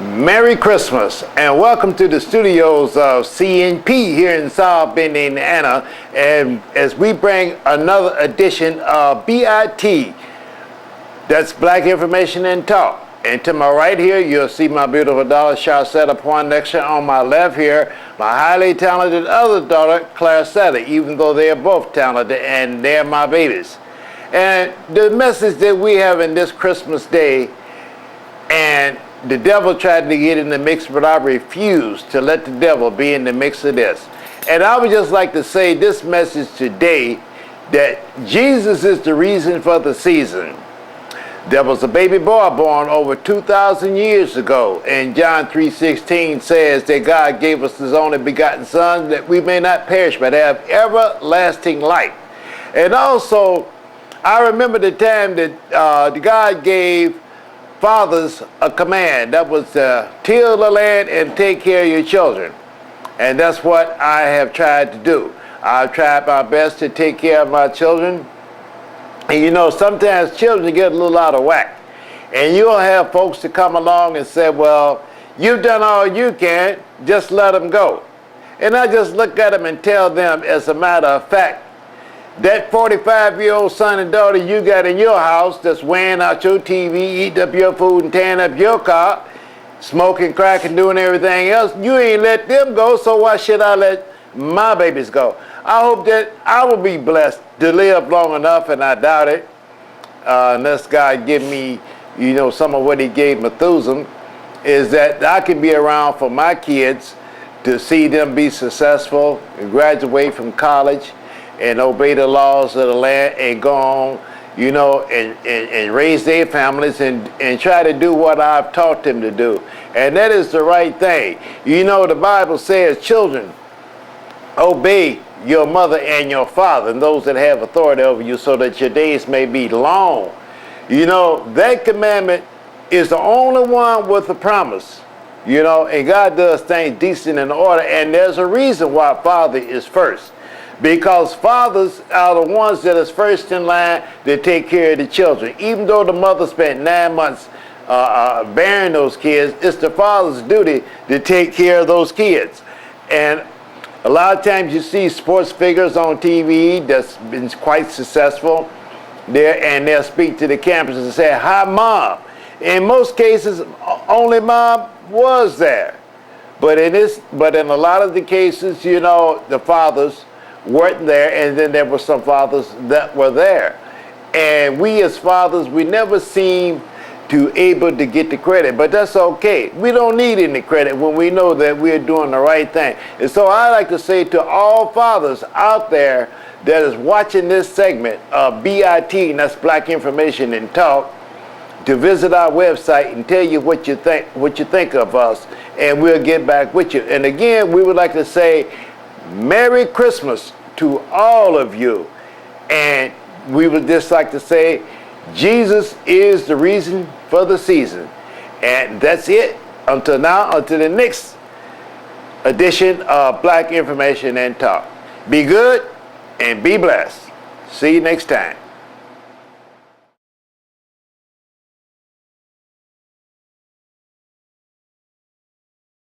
Merry Christmas and welcome to the studios of CNP here in South Bend, Indiana, and as we bring another edition of BIT, that's Black Information and Talk. And to my right here, you'll see my beautiful daughter, Charcetta Poindexter. On my left here, my highly talented other daughter, Clarcetta, even though they are both talented and they're my babies. And the message that we have in this Christmas day, and the devil tried to get in the mix, but I refused to let the devil be in the mix of this. And I would just like to say this message today, that Jesus is the reason for the season. There was a baby boy born over 2,000 years ago, and John 3:16 says that God gave us his only begotten Son, that we may not perish but have everlasting life. And also, I remember the time that God gave fathers a command. That was to till the land and take care of your children. And that's what I have tried to do. I've tried my best to take care of my children. And you know, sometimes children get a little out of whack. And you'll have folks to come along and say, well, you've done all you can, just let them go. And I just look at them and tell them, as a matter of fact, that 45-year-old son and daughter you got in your house that's wearing out your TV, eating up your food and tearing up your car, smoking crack and doing everything else, you ain't let them go, so why should I let my babies go? I hope that I will be blessed to live long enough, and I doubt it, unless God give me, you know, some of what he gave Methuselah, is that I can be around for my kids to see them be successful and graduate from college and obey the laws of the land and go on, you know, and raise their families and try to do what I've taught them to do. And that is the right thing. You know, the Bible says, children, obey your mother and your father and those that have authority over you, so that your days may be long. You know, that commandment is the only one with a promise. You know, and God does things decent and in order, and there's a reason why father is first. Because fathers are the ones that is first in line to take care of the children. Even though the mother spent 9 months bearing those kids, it's the father's duty to take care of those kids. And a lot of times you see sports figures on TV that's been quite successful there, and they'll speak to the campus and say, "Hi, Mom." In most cases, only Mom was there. But in a lot of the cases, you know, the fathers weren't there, and then there were some fathers that were there. And we as fathers, we never seem to able to get the credit, but that's okay. We don't need any credit when we know that we're doing the right thing. And so I like to say to all fathers out there that is watching this segment of BIT, and that's Black Information and Talk, to visit our website and tell you what you think of us, and we'll get back with you. And again, we would like to say Merry Christmas to all of you. And we would just like to say, Jesus is the reason for the season. And that's it. Until now, until the next edition of Black Information and Talk. Be good and be blessed. See you next time.